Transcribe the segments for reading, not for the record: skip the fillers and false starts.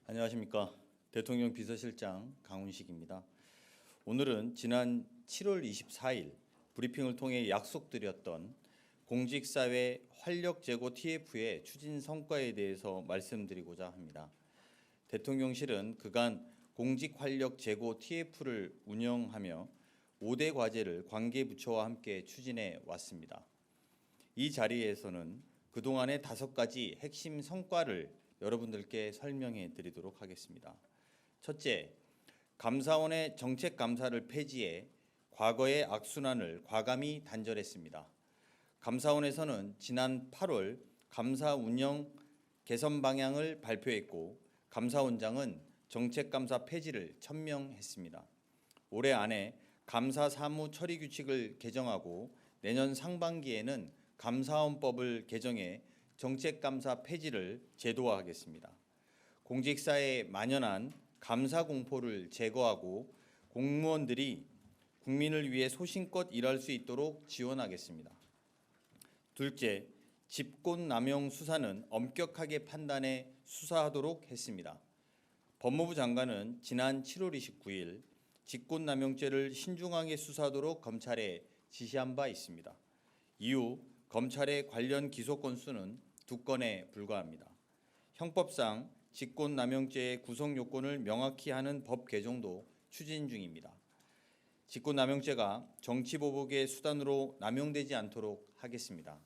안녕하십니까. 대통령 비서실장 강훈식입니다. 오늘은 지난 7월 24일 브리핑을 통해 약속드렸던 공직사회 활력제고 TF의 추진 성과에 대해서 말씀드리고자 합니다. 대통령실은 그간 공직활력제고 TF를 운영하며 5대 과제를 관계부처와 함께 추진해 왔습니다. 이 자리에서는 그동안의 5가지 핵심 성과를 여러분들께 설명해 드리도록 하겠습니다. 첫째, 감사원의 정책감사를 폐지해 과거의 악순환을 과감히 단절했습니다. 감사원에서는 지난 8월 감사 운영 개선 방향을 발표했고 감사원장은 정책감사 폐지를 천명했습니다. 올해 안에 감사 사무 처리 규칙을 개정하고 내년 상반기에는 감사원법을 개정해 정책감사 폐지를 제도화하겠습니다. 공직사회에 만연한 감사 공포를 제거하고 공무원들이 국민을 위해 소신껏 일할 수 있도록 지원하겠습니다. 둘째, 직권남용 수사는 엄격하게 판단해 수사하도록 했습니다. 법무부 장관은 지난 7월 29일 직권남용죄를 신중하게 수사하도록 검찰에 지시한 바 있습니다. 이후 검찰의 관련 기소 건수는 2건에 불과합니다. 형법상 직권남용죄의 구성 요건을 명확히 하는 법 개정도 추진 중입니다. 직권남용죄가 정치보복의 수단으로 남용되지 않도록 하겠습니다.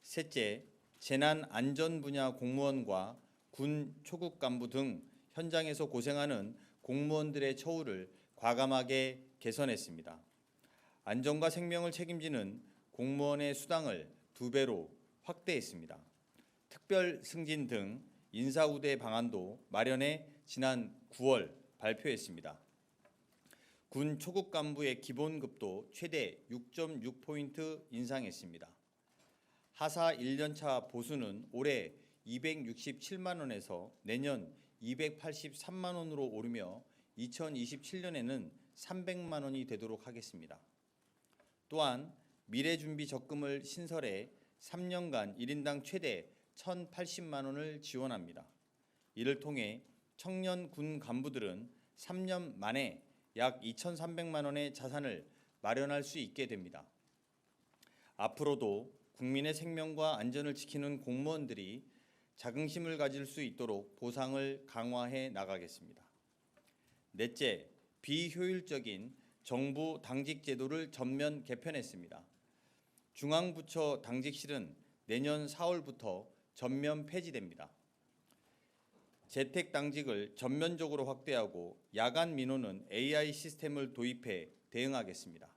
셋째, 재난안전 분야 공무원과 군 초급 간부 등 현장에서 고생하는 공무원들의 처우를 과감하게 개선했습니다. 안전과 생명을 책임지는 공무원의 수당을 2배로 확대했습니다. 특별 승진 등 인사우대 방안도 마련해 지난 9월 발표했습니다. 군 초급 간부의 기본급도 최대 6.6포인트 인상했습니다. 하사 1년차 보수는 올해 267만 원에서 내년 283만 원으로 오르며 2027년에는 300만 원이 되도록 하겠습니다. 또한 미래준비 적금을 신설해 3년간 1인당 최대 1,080만 원을 지원합니다. 이를 통해 청년 군 간부들은 3년 만에 약 2,300만 원의 자산을 마련할 수 있게 됩니다. 앞으로도 국민의 생명과 안전을 지키는 공무원들이 자긍심을 가질 수 있도록 보상을 강화해 나가겠습니다. 넷째, 비효율적인 정부 당직 제도를 전면 개편했습니다. 중앙부처 당직실은 내년 4월부터 전면 폐지됩니다. 재택당직을 전면적으로 확대하고 야간 민원은 AI 시스템을 도입해 대응하겠습니다.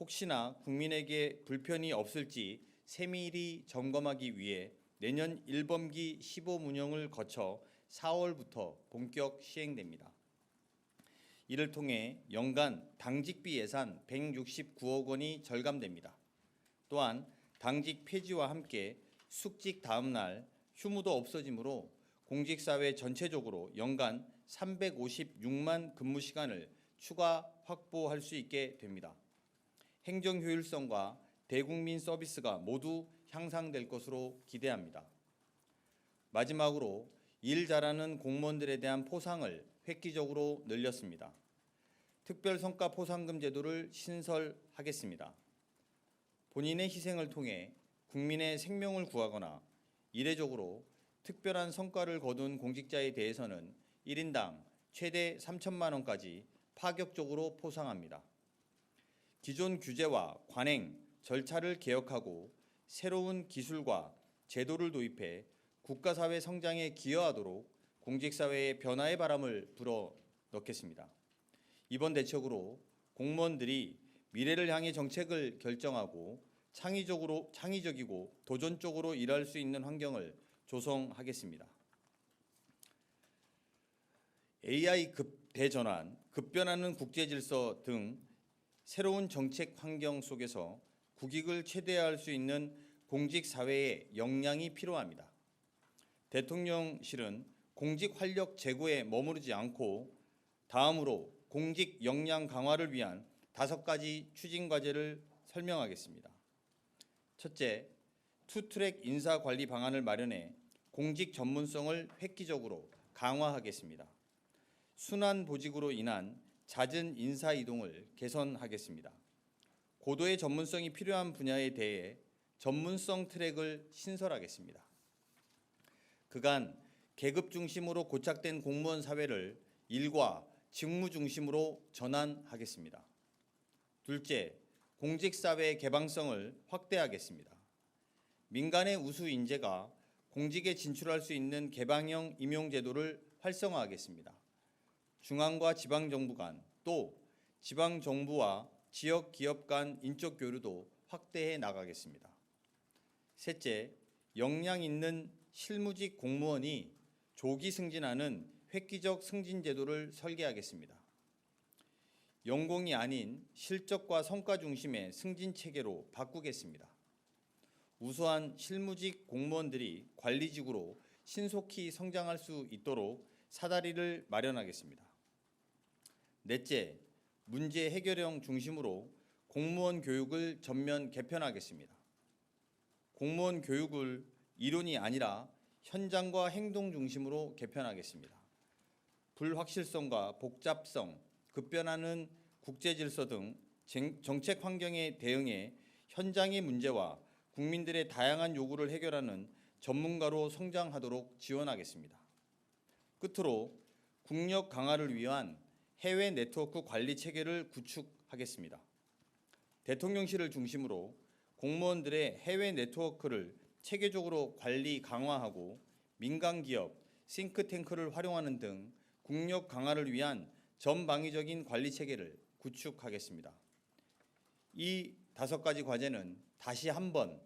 혹시나 국민에게 불편이 없을지 세밀히 점검하기 위해 내년 1분기 시범 운영을 거쳐 4월부터 본격 시행됩니다. 이를 통해 연간 당직비 예산 169억 원이 절감됩니다. 또한 당직 폐지와 함께 숙직 다음 날 휴무도 없어지므로 공직사회 전체적으로 연간 356만 근무 시간을 추가 확보할 수 있게 됩니다. 행정 효율성과 대국민 서비스가 모두 향상될 것으로 기대합니다. 마지막으로 일 잘하는 공무원들에 대한 포상을 획기적으로 늘렸습니다. 특별성과 포상금 제도를 신설하겠습니다. 본인의 희생을 통해 국민의 생명을 구하거나 이례적으로 특별한 성과를 거둔 공직자에 대해서는 1인당 최대 3천만 원까지 파격적으로 포상합니다. 기존 규제와 관행, 절차를 개혁하고 새로운 기술과 제도를 도입해 국가사회 성장에 기여하도록 공직사회의 변화의 바람을 불어넣겠습니다. 이번 대책으로 공무원들이 미래를 향해 정책을 결정하고 창의적이고 도전적으로 일할 수 있는 환경을 조성하겠습니다. AI 대전환, 급변하는 국제질서 등 새로운 정책 환경 속에서 국익을 최대화할 수 있는 공직사회의 역량이 필요합니다. 대통령실은 공직 활력 제고에 머무르지 않고 다음으로 공직 역량 강화를 위한 5가지 추진 과제를 설명하겠습니다. 첫째, 투트랙 인사관리 방안을 마련해 공직 전문성을 획기적으로 강화하겠습니다. 순환 보직으로 인한 잦은 인사 이동을 개선하겠습니다. 고도의 전문성이 필요한 분야에 대해 전문성 트랙을 신설하겠습니다. 그간 계급 중심으로 고착된 공무원 사회를 일과 직무 중심으로 전환하겠습니다. 둘째, 공직사회 개방성을 확대하겠습니다. 민간의 우수 인재가 공직에 진출할 수 있는 개방형 임용제도를 활성화하겠습니다. 중앙과 지방정부 간, 또 지방정부와 지역기업 간 인적 교류도 확대해 나가겠습니다. 셋째, 역량 있는 실무직 공무원이 조기 승진하는 획기적 승진 제도를 설계하겠습니다. 연공이 아닌 실적과 성과 중심의 승진 체계로 바꾸겠습니다. 우수한 실무직 공무원들이 관리직으로 신속히 성장할 수 있도록 사다리를 마련하겠습니다. 넷째, 문제 해결형 중심으로 공무원 교육을 전면 개편하겠습니다. 공무원 교육을 이론이 아니라 현장과 행동 중심으로 개편하겠습니다. 불확실성과 복잡성, 급변하는 국제 질서 등 정책 환경에 대응해 현장의 문제와 국민들의 다양한 요구를 해결하는 전문가로 성장하도록 지원하겠습니다. 끝으로 국력 강화를 위한 해외 네트워크 관리 체계를 구축하겠습니다. 대통령실을 중심으로 공무원들의 해외 네트워크를 체계적으로 관리 강화하고 민간 기업, 싱크탱크를 활용하는 등 국력 강화를 위한 전방위적인 관리 체계를 구축하겠습니다. 이 5가지 과제는 다시 한번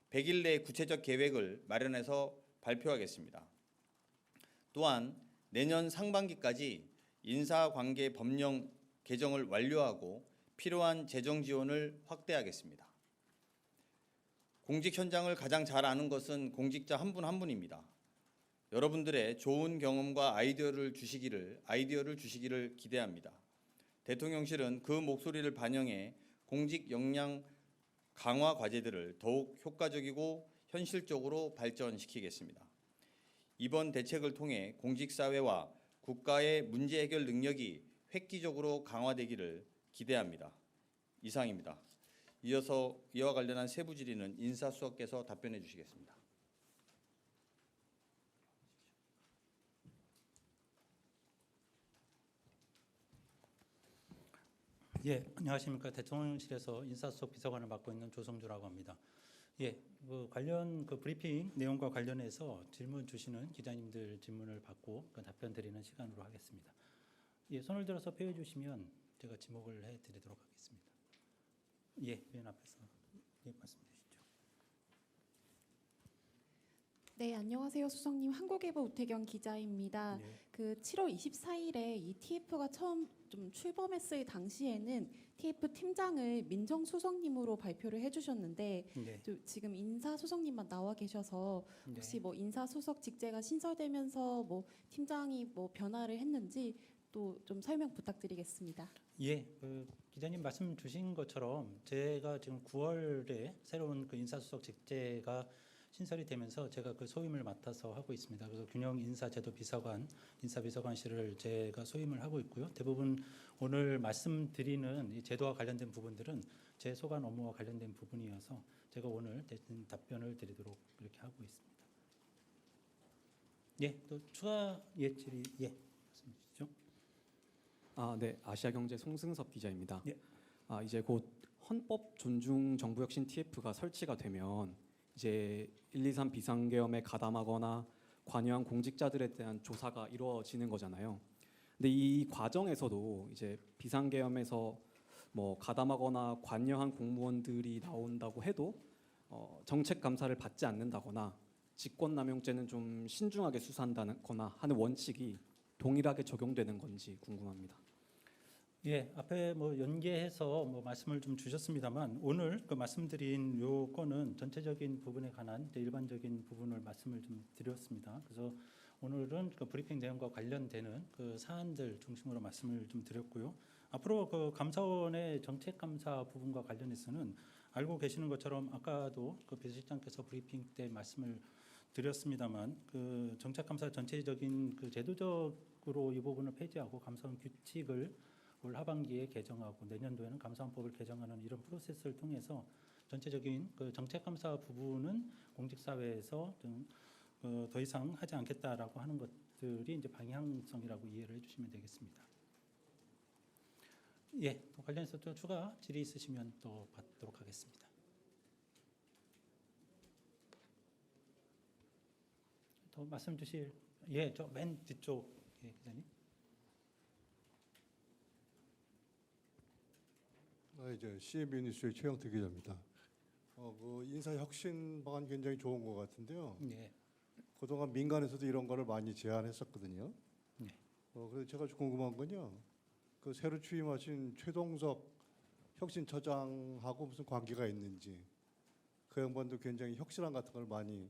100일 내 구체적 계획을 마련해서 발표하겠습니다. 또한 내년 상반기까지 인사관계 법령 개정을 완료하고 필요한 재정 지원을 확대하겠습니다. 공직 현장을 가장 잘 아는 것은 공직자 한 분 한 분입니다. 여러분들의 좋은 경험과 아이디어를 주시기를 기대합니다. 대통령실은 그 목소리를 반영해 공직 역량 강화 과제들을 더욱 효과적이고 현실적으로 발전시키겠습니다. 이번 대책을 통해 공직사회와 국가의 문제 해결 능력이 획기적으로 강화되기를 기대합니다. 이상입니다. 이어서 이와 관련한 세부 질의는 인사수석께서 답변해 주시겠습니다. 예, 안녕하십니까. 대통령실에서 인사수석 비서관을 맡고 있는 조성주라고 합니다. 예, 관련 브리핑 내용과 관련해서 질문 주시는 기자님들 질문을 받고 답변 드리는 시간으로 하겠습니다. 예, 손을 들어서 표해 주시면 제가 지목을 해드리도록 하겠습니다. 예, 맨 앞에서 말씀 주시죠. 네, 안녕하세요, 수석님. 한국일보 우태경 기자입니다. 네. 7월 24일에 이 TF가 처음 좀 출범했을 당시에는 TF 팀장을 민정수석님으로 발표를 해주셨는데 네. 지금 인사수석님만 나와 계셔서 혹시 네. 인사수석 직제가 신설되면서 팀장이 변화를 했는지 또 좀 설명 부탁드리겠습니다. 예, 기자님 말씀 주신 것처럼 제가 지금 9월에 새로운 인사수석 직제가 신설이 되면서 제가 소임을 맡아서 하고 있습니다. 그래서 균형 인사제도 비서관, 인사비서관실을 제가 소임을 하고 있고요. 대부분 오늘 말씀드리는 이 제도와 관련된 부분들은 제 소관 업무와 관련된 부분이어서 제가 오늘 대신 답변을 드리도록 이렇게 하고 있습니다. 예, 또 추가 질의 말씀 주시죠. 네, 아시아경제 송승섭 기자입니다. 예. 이제 곧 헌법 존중 정부혁신 TF가 설치가 되면 이제 1, 2, 3 비상계엄에 가담하거나 관여한 공직자들에 대한 조사가 이루어지는 거잖아요. 근데 이 과정에서도 이제 비상계엄에서 가담하거나 관여한 공무원들이 나온다고 해도 정책 감사를 받지 않는다거나 직권남용죄는 좀 신중하게 수사한다거나 하는 원칙이 동일하게 적용되는 건지 궁금합니다. 예, 앞에 연계해서 말씀을 좀 주셨습니다만 오늘 말씀드린 요 건은 전체적인 부분에 관한 일반적인 부분을 말씀을 좀 드렸습니다. 그래서 오늘은 브리핑 내용과 관련되는 사안들 중심으로 말씀을 좀 드렸고요. 앞으로 감사원의 정책 감사 부분과 관련해서는 알고 계시는 것처럼 아까도 비서실장께서 브리핑 때 말씀을 드렸습니다만 그 정책감사 전체적인 그 제도적으로 이 부분을 폐지하고 감사원 규칙을 올 하반기에 개정하고 내년도에는 감사원법을 개정하는 이런 프로세스를 통해서 전체적인 그 정책감사 부분은 공직사회에서 더 이상 하지 않겠다라고 하는 것들이 이제 방향성이라고 이해를 해주시면 되겠습니다. 예, 또 관련해서 또 추가 질의 있으시면 또 받도록 하겠습니다. 더 말씀 주실 예, 저 맨 뒤쪽 예, 기자님. 이제 CNB 뉴스의 최영태 기자입니다. 그 인사혁신 방안 굉장히 좋은 것 같은데요. 예. 그동안 민간에서도 이런 거를 많이 제안했었거든요. 네. 그래서 제가 좀 궁금한 건요. 그 새로 취임하신 최동석 혁신처장하고 무슨 관계가 있는지, 그 양반도 굉장히 혁신안 같은 걸 많이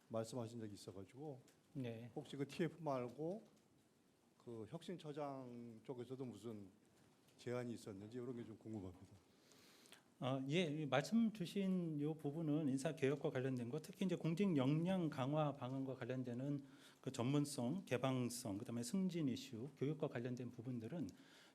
말씀하신 적이 있어가지고 네. 혹시 그 TF 말고 그 혁신처장 쪽에서도 무슨 제안이 있었는지 이런 게 좀 궁금합니다. 예, 말씀 주신 이 부분은 인사 개혁과 관련된 것, 특히 이제 공직 역량 강화 방안과 관련되는 그 전문성, 개방성, 그다음에 승진 이슈, 교육과 관련된 부분들은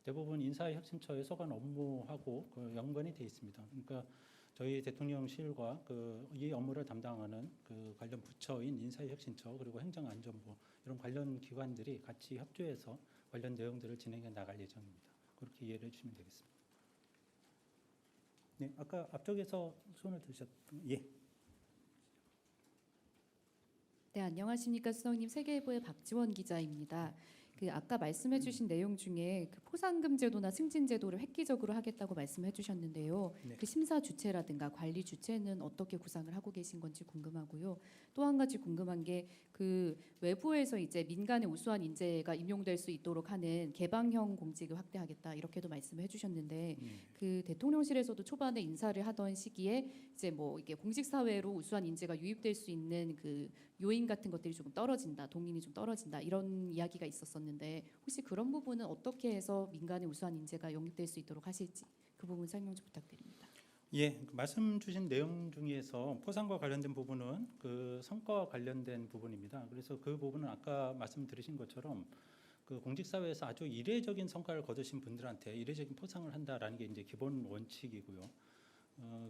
대부분 인사혁신처의 소관 업무하고 그 연관이 돼 있습니다. 그러니까 저희 대통령실과 그 이 업무를 담당하는 그 관련 부처인 인사혁신처 그리고 행정안전부 이런 관련 기관들이 같이 협조해서 관련 내용들을 진행해 나갈 예정입니다. 그렇게 이해를 해주시면 되겠습니다. 네, 아까 앞쪽에서 손을 드셨던 예. 네, 안녕하십니까. 수석님, 세계일보의 박지원 기자입니다. 그 아까 말씀해주신 내용 중에 그 포상금 제도나 승진 제도를 획기적으로 하겠다고 말씀해주셨는데요. 네. 그 심사 주체라든가 관리 주체는 어떻게 구상을 하고 계신 건지 궁금하고요. 또 한 가지 궁금한 게 그 외부에서 이제 민간의 우수한 인재가 임용될 수 있도록 하는 개방형 공직을 확대하겠다 이렇게도 말씀해주셨는데 그 대통령실에서도 초반에 인사를 하던 시기에 이제 뭐 이게 공직 사회로 우수한 인재가 유입될 수 있는 그 요인 같은 것들이 조금 떨어진다, 동인이 좀 떨어진다 이런 이야기가 있었었는데 혹시 그런 부분은 어떻게 해서 민간의 우수한 인재가 영입될 수 있도록 하실지 그 부분 설명 좀 부탁드립니다. 예, 그 말씀 주신 내용 중에서 포상과 관련된 부분은 그 성과와 관련된 부분입니다. 그래서 그 부분은 아까 말씀 드리신 것처럼 그 공직사회에서 아주 이례적인 성과를 거두신 분들한테 이례적인 포상을 한다라는 게 이제 기본 원칙이고요.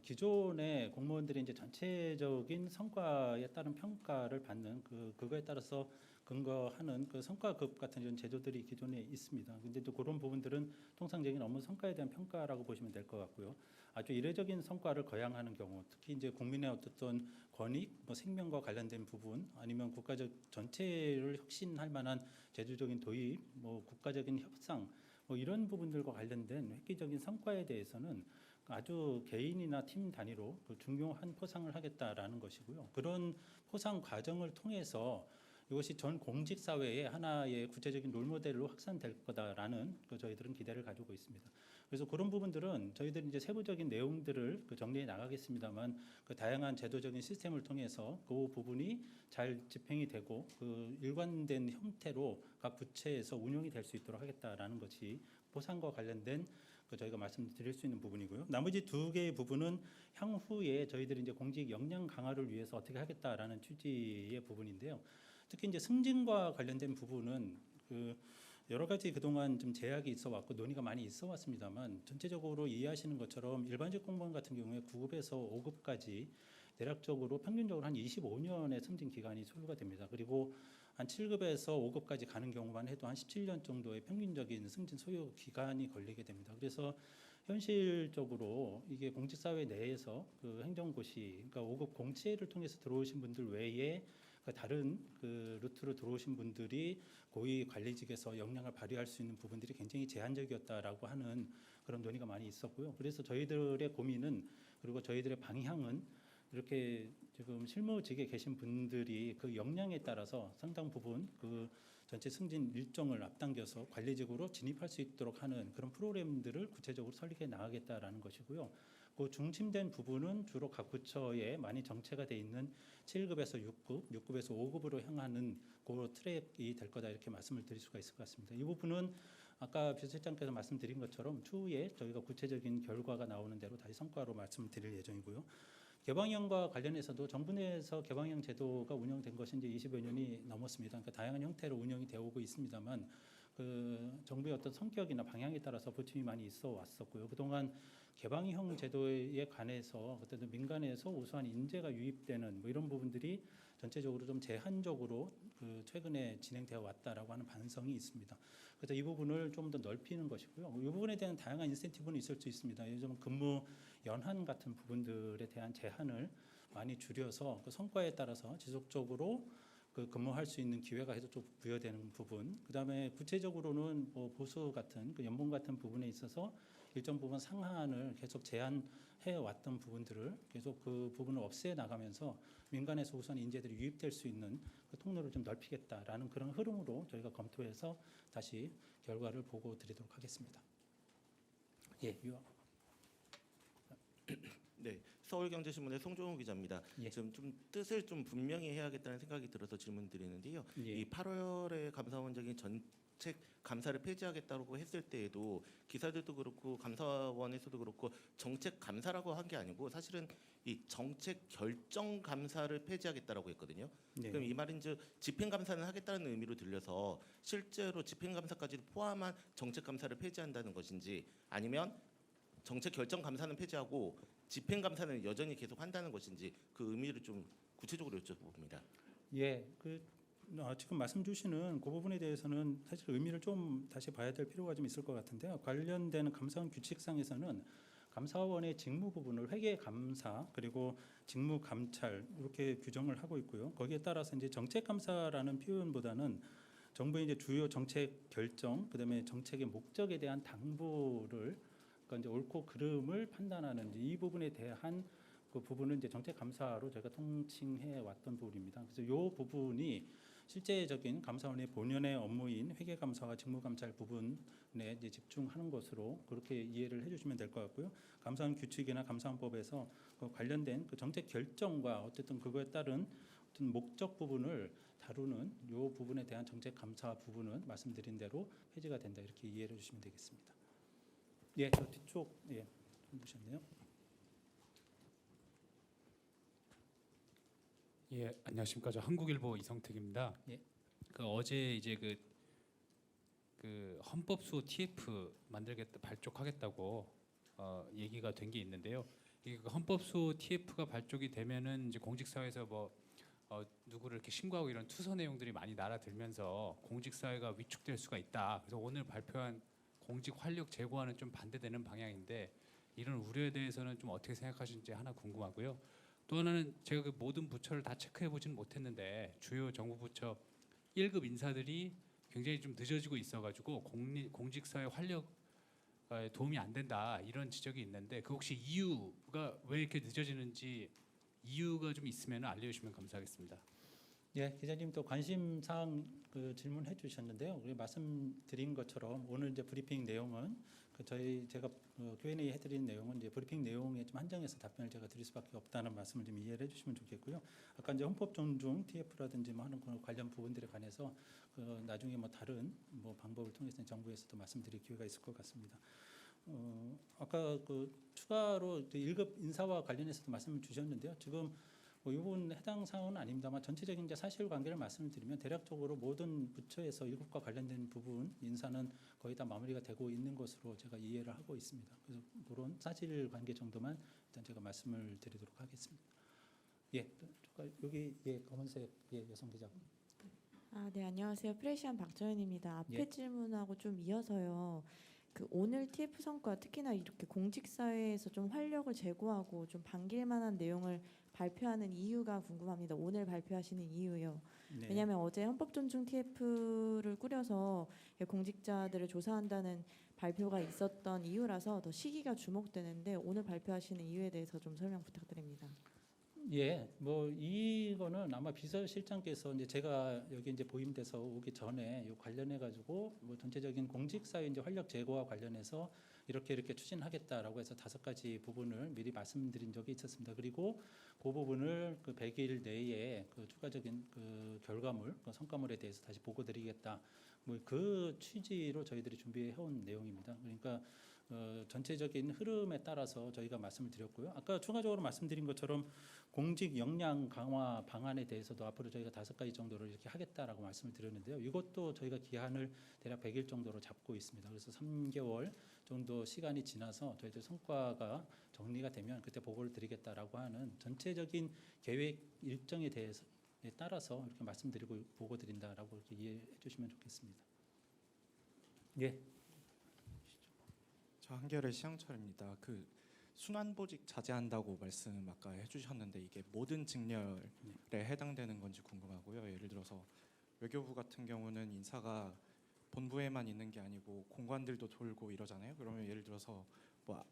기존의 공무원들이 이제 전체적인 성과에 따른 평가를 받는 그거에 따라서 근거하는 그 성과급 같은 이런 제도들이 기존에 있습니다. 근데 또 그런 부분들은 통상적인 업무 성과에 대한 평가라고 보시면 될 것 같고요. 아주 이례적인 성과를 거양하는 경우, 특히 이제 국민의 어떤 권익, 뭐 생명과 관련된 부분, 아니면 국가적 전체를 혁신할 만한 제도적인 도입, 뭐 국가적인 협상, 뭐 이런 부분들과 관련된 획기적인 성과에 대해서는 아주 개인이나 팀 단위로 그 중요한 포상을 하겠다라는 것이고요. 그런 포상 과정을 통해서 이것이 전 공직 사회의 하나의 구체적인 롤모델로 확산될 거다라는 저희들은 기대를 가지고 있습니다. 그래서 그런 부분들은 저희들이 이제 세부적인 내용들을 정리해 나가겠습니다만 그 다양한 제도적인 시스템을 통해서 그 부분이 잘 집행이 되고 그 일관된 형태로 각 부처에서 운영이 될 수 있도록 하겠다라는 것이 포상과 관련된 저희가 말씀드릴 수 있는 부분이고요. 나머지 두 개의 부분은 향후에 저희들이 이제 공직 역량 강화를 위해서 어떻게 하겠다라는 취지의 부분인데요. 특히 이제 승진과 관련된 부분은 그 여러 가지 그동안 좀 제약이 있어 왔고 논의가 많이 있어 왔습니다만 전체적으로 이해하시는 것처럼 일반직 공무원 같은 경우에 9급에서 5급까지 대략적으로 평균적으로 한 25년의 승진 기간이 소요가 됩니다. 그리고 한 7급에서 5급까지 가는 경우만 해도 한 17년 정도의 평균적인 승진 소요 기간이 걸리게 됩니다. 그래서 현실적으로 이게 공직사회 내에서 그 행정고시, 그러니까 5급 공채를 통해서 들어오신 분들 외에 다른 그 루트로 들어오신 분들이 고위 관리직에서 역량을 발휘할 수 있는 부분들이 굉장히 제한적이었다라고 하는 그런 논의가 많이 있었고요. 그래서 저희들의 고민은 그리고 저희들의 방향은 이렇게 지금 실무직에 계신 분들이 그 역량에 따라서 상당 부분 그 전체 승진 일정을 앞당겨서 관리직으로 진입할 수 있도록 하는 그런 프로그램들을 구체적으로 설립해 나가겠다라는 것이고요. 그 중심된 부분은 주로 각 부처에 많이 정체가 돼 있는 7급에서 6급, 6급에서 5급으로 향하는 그 트랙이 될 거다 이렇게 말씀을 드릴 수가 있을 것 같습니다. 이 부분은 아까 비서실장께서 말씀드린 것처럼 추후에 저희가 구체적인 결과가 나오는 대로 다시 성과로 말씀을 드릴 예정이고요. 개방형과 관련해서도 정부 내에서 개방형 제도가 운영된 것이 이제 20여 년이 넘었습니다. 그러니까 다양한 형태로 운영이 되어 오고 있습니다만 그 정부의 어떤 성격이나 방향에 따라서 부침이 많이 있어 왔었고요. 그동안 개방형 제도에 관해서 어떤 민간에서 우수한 인재가 유입되는 뭐 이런 부분들이 전체적으로 좀 제한적으로 그 최근에 진행되어 왔다라고 하는 반성이 있습니다. 그래서 이 부분을 좀 더 넓히는 것이고요. 이 부분에 대한 다양한 인센티브는 있을 수 있습니다. 요즘 근무 연한 같은 부분들에 대한 제한을 많이 줄여서 그 성과에 따라서 지속적으로 그 근무할 수 있는 기회가 계속 부여되는 부분, 그다음에 구체적으로는 뭐 보수 같은 그 연봉 같은 부분에 있어서 일정 부분 상한을 계속 제한해 왔던 부분들을 계속 그 부분을 없애 나가면서 민간에서 우선 인재들이 유입될 수 있는 그 통로를 좀 넓히겠다라는 그런 흐름으로 저희가 검토해서 다시 결과를 보고 드리도록 하겠습니다. 예, 네, 서울경제신문의 송종훈 기자입니다. 예. 지금 좀 뜻을 좀 분명히 해야겠다는 생각이 들어서 질문드리는데요. 예. 이 8월에 감사원장이 전책 감사를 폐지하겠다고 했을 때에도 기사들도 그렇고 감사원에서도 그렇고 정책 감사라고 한 게 아니고 사실은 이 정책 결정 감사를 폐지하겠다라고 했거든요. 네. 그럼 이 말인즉 집행 감사는 하겠다는 의미로 들려서 실제로 집행 감사까지도 포함한 정책 감사를 폐지한다는 것인지 아니면 정책 결정 감사는 폐지하고 집행 감사는 여전히 계속 한다는 것인지 그 의미를 좀 구체적으로 여쭤봅니다. 예, 지금 말씀 주시는 그 부분에 대해서는 사실 의미를 좀 다시 봐야 될 필요가 좀 있을 것 같은데요. 관련되는 감사원 규칙상에서는 감사원의 직무 부분을 회계 감사 그리고 직무 감찰 이렇게 규정을 하고 있고요. 거기에 따라서 이제 정책 감사라는 표현보다는 정부의 이제 주요 정책 결정, 그다음에 정책의 목적에 대한 당부를 그러니까 이제 옳고 그름을 판단하는 이제 이 부분에 대한 그 부분은 이제 정책 감사로 저희가 통칭해 왔던 부분입니다. 그래서 이 부분이 실제적인 감사원의 본연의 업무인 회계 감사와 직무 감찰 부분에 이제 집중하는 것으로 그렇게 이해를 해주시면 될 것 같고요. 감사원 규칙이나 감사원법에서 그 관련된 그 정책 결정과 어쨌든 그거에 따른 어떤 목적 부분을 다루는 이 부분에 대한 정책 감사 부분은 말씀드린 대로 폐지가 된다 이렇게 이해를 해주시면 되겠습니다. 예, 저 뒤쪽 좀 보셨네요. 예, 안녕하십니까. 저 한국일보 이성택입니다. 예. 그 어제 이제 그 헌법수호 TF 만들겠다 발족하겠다고 얘기가 된 게 있는데요. 이 헌법수호 TF가 발족이 되면은 이제 공직사회에서 뭐 누구를 이렇게 신고하고 이런 투서 내용들이 많이 날아들면서 공직사회가 위축될 수가 있다. 그래서 오늘 발표한 공직 활력 제고와는 좀 반대되는 방향인데 이런 우려에 대해서는 좀 어떻게 생각하시는지 하나 궁금하고요. 또 하나는 제가 그 모든 부처를 다 체크해 보지는 못했는데 주요 정부 부처 1급 인사들이 굉장히 좀 늦어지고 있어가지고 공직사회 활력에 도움이 안 된다 이런 지적이 있는데 그 혹시 이유가 왜 이렇게 늦어지는지 이유가 좀 있으면 알려주시면 감사하겠습니다. 예, 기자님 또 관심 사항 그 질문해 주셨는데요. 우리 말씀드린 것처럼 오늘 이제 브리핑 내용은 그 제가 Q&A 해드린 내용은 이제 브리핑 내용에 좀 한정해서 답변을 제가 드릴 수밖에 없다는 말씀을 좀 이해를 해주시면 좋겠고요. 아까 이제 헌법 존중 TF라든지 뭐 하는 그런 관련 부분들에 관해서 그 나중에 뭐 다른 뭐 방법을 통해서 정부에서도 말씀드릴 기회가 있을 것 같습니다. 아까 그 추가로 1급 인사와 관련해서도 말씀을 주셨는데요. 지금 뭐 이 부분 해당 사항은 아닙니다만 전체적인 이제 사실관계를 말씀을 드리면 대략적으로 모든 부처에서 1급과 관련된 부분 인사는 거의 다 마무리가 되고 있는 것으로 제가 이해를 하고 있습니다. 그래서 그런 사실관계 정도만 일단 제가 말씀을 드리도록 하겠습니다. 예, 여기 검은색 여성 기자. 네, 안녕하세요. 프레시안 박정현입니다. 앞에 예. 질문하고 좀 이어서요. 그 오늘 TF 성과 특히나 이렇게 공직사회에서 좀 활력을 제고하고 좀 반길 만한 내용을 발표하는 이유가 궁금합니다. 오늘 발표하시는 이유요. 네. 왜냐하면 어제 헌법 존중 TF를 꾸려서 공직자들을 조사한다는 발표가 있었던 이유라서 더 시기가 주목되는데 오늘 발표하시는 이유에 대해서 좀 설명 부탁드립니다. 예, 뭐 이거는 아마 비서실장께서 이제 제가 여기 이제 보임돼서 오기 전에 요 관련해 가지고 뭐 전체적인 공직사회 이제 활력 제고와 관련해서 이렇게 추진하겠다라고 해서 5가지 부분을 미리 말씀드린 적이 있었습니다. 그리고 그 부분을 그 100일 내에 그 추가적인 그 결과물, 그 성과물에 대해서 다시 보고드리겠다. 뭐 그 취지로 저희들이 준비해 온 내용입니다. 그러니까 전체적인 흐름에 따라서 저희가 말씀을 드렸고요. 아까 추가적으로 말씀드린 것처럼 공직 역량 강화 방안에 대해서도 앞으로 저희가 5가지 정도를 이렇게 하겠다라고 말씀을 드렸는데요. 이것도 저희가 기한을 대략 100일 정도로 잡고 있습니다. 그래서 3개월 정도 시간이 지나서 저희들 성과가 정리가 되면 그때 보고를 드리겠다라고 하는 전체적인 계획 일정에 대해서 따라서 이렇게 말씀드리고 보고 드린다라고 이렇게 이해해 주시면 좋겠습니다. 예. 저 한겨레 시향철입니다. 그 순환보직 자제한다고 말씀 아까 해주셨는데 이게 모든 직렬에 해당되는 건지 궁금하고요. 예를 들어서 외교부 같은 경우는 인사가 본부에만 있는 게 아니고 공관들도 돌고 이러잖아요. 그러면 예를 들어서 뭐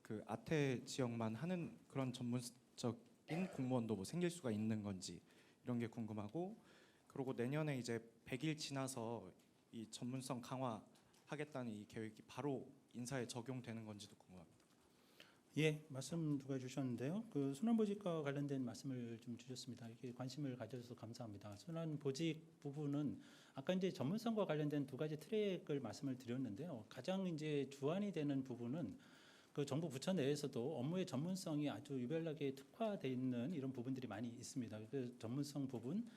그 아태 지역만 하는 그런 전문적인 공무원도 뭐 생길 수가 있는 건지 이런 게 궁금하고, 그리고 내년에 이제 100일 지나서 이 전문성 강화하겠다는 이 계획이 바로 인사에 적용되는 건지도 궁금합니다. 예, 말씀 2가지 주셨는데요. 그 순환보직과 관련된 말씀을 좀 주셨습니다. 이렇게 관심을 가져주셔서 감사합니다. 순환보직 부분은 아까 이제 전문성과 관련된 2가지 트랙을 말씀을 드렸는데요. 가장 이제 주안이 되는 부분은 그 정부 부처 내에서도 업무의 전문성이 아주 유별나게 특화되어 있는 이런 부분들이 많이 있습니다. 그 전문성 부분,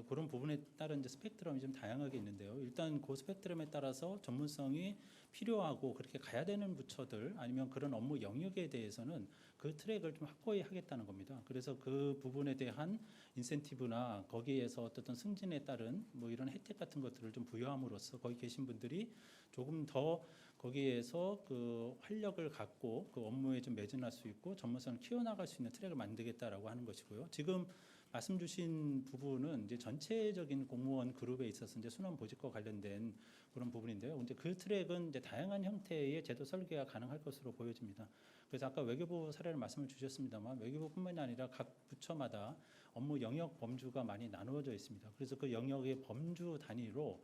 그런 부분에 따른 이제 스펙트럼이 좀 다양하게 있는데요. 일단 그 스펙트럼에 따라서 전문성이 필요하고 그렇게 가야 되는 부처들 아니면 그런 업무 영역에 대해서는 그 트랙을 좀 확고히 하겠다는 겁니다. 그래서 그 부분에 대한 인센티브나 거기에서 어떤 승진에 따른 뭐 이런 혜택 같은 것들을 좀 부여함으로써 거기 계신 분들이 조금 더 거기에서 그 활력을 갖고 그 업무에 좀 매진할 수 있고 전문성을 키워나갈 수 있는 트랙을 만들겠다라고 하는 것이고요. 지금 말씀 주신 부분은 이제 전체적인 공무원 그룹에 있어서 이제 순환 보직과 관련된 그런 부분인데요. 이제 그 트랙은 이제 다양한 형태의 제도 설계가 가능할 것으로 보여집니다. 그래서 아까 외교부 사례를 말씀을 주셨습니다만 외교부뿐만이 아니라 각 부처마다 업무 영역 범주가 많이 나누어져 있습니다. 그래서 그 영역의 범주 단위로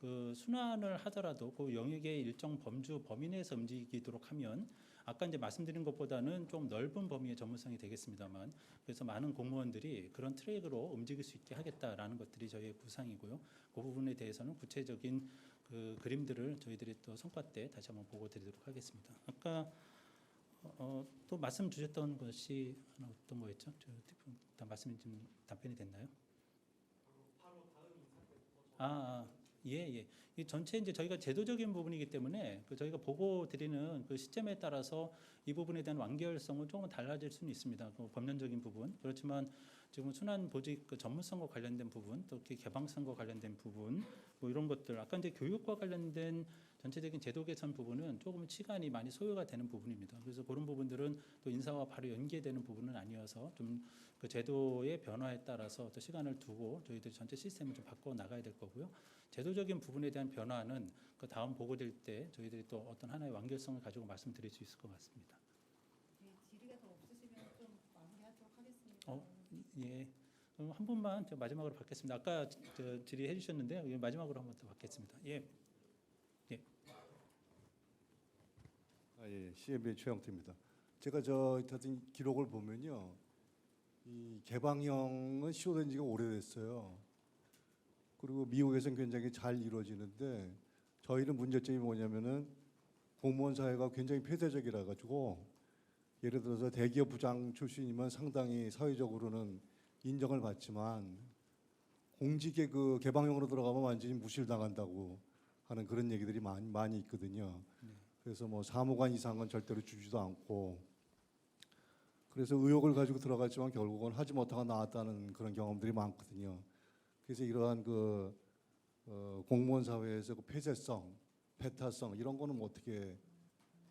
그 순환을 하더라도 그 영역의 일정 범주 범위 내에서 움직이도록 하면 아까 이제 말씀드린 것보다는 좀 넓은 범위의 전문성이 되겠습니다만 그래서 많은 공무원들이 그런 트랙으로 움직일 수 있게 하겠다라는 것들이 저희의 구상이고요. 그 부분에 대해서는 구체적인 그 그림들을 저희들이 또 성과 때 다시 한번 보고 드리도록 하겠습니다. 아까 또 말씀 주셨던 것이 하나 어떤 거였죠? 다 말씀이 좀 답변이 됐나요? 예. 이 전체 이제 저희가 제도적인 부분이기 때문에 그 저희가 보고 드리는 그 시점에 따라서 이 부분에 대한 완결성은 조금 달라질 수는 있습니다. 그 법령적인 부분. 그렇지만 지금 순환 보직 그 전문성과 관련된 부분, 또 이렇게 개방성과 관련된 부분, 뭐 이런 것들. 아까 이제 교육과 관련된 전체적인 제도 개선 부분은 조금 시간이 많이 소요가 되는 부분입니다. 그래서 그런 부분들은 또 인사와 바로 연계되는 부분은 아니어서 좀 그 제도의 변화에 따라서 또 시간을 두고 저희들이 전체 시스템을 좀 바꿔 나가야 될 거고요. 제도적인 부분에 대한 변화는 그 다음 보고될 때 저희들이 또 어떤 하나의 완결성을 가지고 말씀드릴 수 있을 것 같습니다. 질의가 더 없으시면 좀 마무리하도록 하겠습니다. 예. 그럼 한 분만 저 마지막으로 받겠습니다. 아까 저 질의해 주셨는데 마지막으로 한 번 더 받겠습니다. 예. CMB의 최영태입니다. 제가 저 하여튼 기록을 보면요, 이 개방형은 시도된 지가 오래됐어요. 그리고 미국에서는 굉장히 잘 이루어지는데 저희는 문제점이 뭐냐면은 공무원 사회가 굉장히 폐쇄적이라 가지고 예를 들어서 대기업 부장 출신이면 상당히 사회적으로는 인정을 받지만 공직의 그 개방형으로 들어가면 완전히 무실당한다고 하는 그런 얘기들이 많이 있거든요. 그래서 뭐 사무관 이상은 절대로 주지도 않고 그래서 의혹을 가지고 들어갔지만 결국은 하지 못하고 나왔다는 그런 경험들이 많거든요. 그래서 이러한 그 공무원 사회에서 그 폐쇄성, 배타성 이런 거는 뭐 어떻게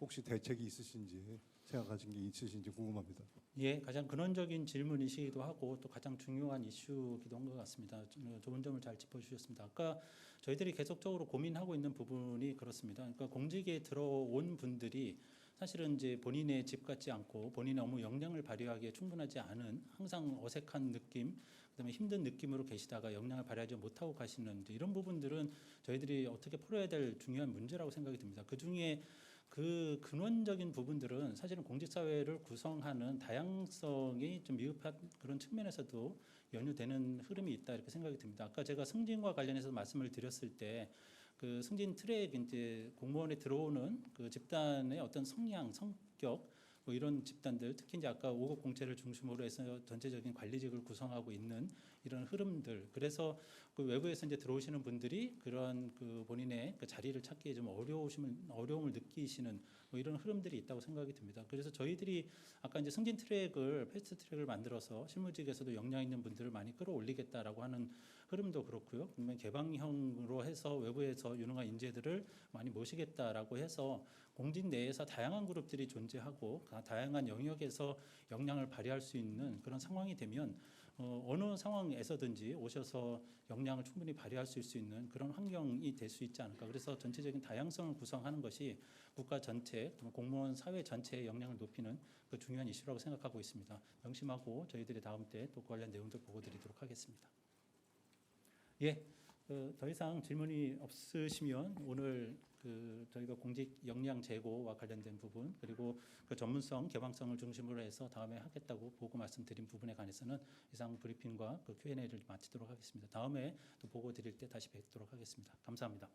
혹시 대책이 있으신지 생각하신 게 있으신지 궁금합니다. 예, 가장 근원적인 질문이시기도 하고 또 가장 중요한 이슈기도 한 것 같습니다. 좋은 점을 잘 짚어주셨습니다. 아까 저희들이 계속적으로 고민하고 있는 부분이 그렇습니다. 그러니까 공직에 들어온 분들이 사실은 이제 본인의 집 같지 않고 본인의 업무 역량을 발휘하기에 충분하지 않은 항상 어색한 느낌, 그다음에 힘든 느낌으로 계시다가 역량을 발휘하지 못하고 가시는 이런 부분들은 저희들이 어떻게 풀어야 될 중요한 문제라고 생각이 듭니다. 그 중에 그 근원적인 부분들은 사실은 공직사회를 구성하는 다양성이 좀 미흡한 그런 측면에서도 연유되는 흐름이 있다 이렇게 생각이 듭니다. 아까 제가 승진과 관련해서 말씀을 드렸을 때 그 승진 트랙 이제 공무원에 들어오는 그 집단의 어떤 성향, 성격 뭐 이런 집단들, 특히 이제 아까 5급 공채를 중심으로 해서 전체적인 관리직을 구성하고 있는 이런 흐름들. 그래서 그 외부에서 이제 들어오시는 분들이 그런 그 본인의 그 자리를 찾기에 좀 어려움을 느끼시는 뭐 이런 흐름들이 있다고 생각이 듭니다. 그래서 저희들이 아까 이제 승진 트랙을 패스트 트랙을 만들어서 실무직에서도 역량 있는 분들을 많이 끌어올리겠다라고 하는 흐름도 그렇고요. 그러면 개방형으로 해서 외부에서 유능한 인재들을 많이 모시겠다라고 해서 공직 내에서 다양한 그룹들이 존재하고 다양한 영역에서 역량을 발휘할 수 있는 그런 상황이 되면 어느 상황에서든지 오셔서 역량을 충분히 발휘할 수 있는 그런 환경이 될 수 있지 않을까. 그래서 전체적인 다양성을 구성하는 것이 국가 전체, 공무원 사회 전체의 역량을 높이는 그 중요한 이슈라고 생각하고 있습니다. 명심하고 저희들이 다음 때 또 관련 내용들 보고 드리도록 하겠습니다. 예, 더 이상 질문이 없으시면 오늘 그 저희가 공직 역량 제고와 관련된 부분 그리고 그 전문성, 개방성을 중심으로 해서 다음에 하겠다고 보고 말씀드린 부분에 관해서는 이상 브리핑과 그 Q&A를 마치도록 하겠습니다. 다음에 또 보고 드릴 때 다시 뵙도록 하겠습니다. 감사합니다.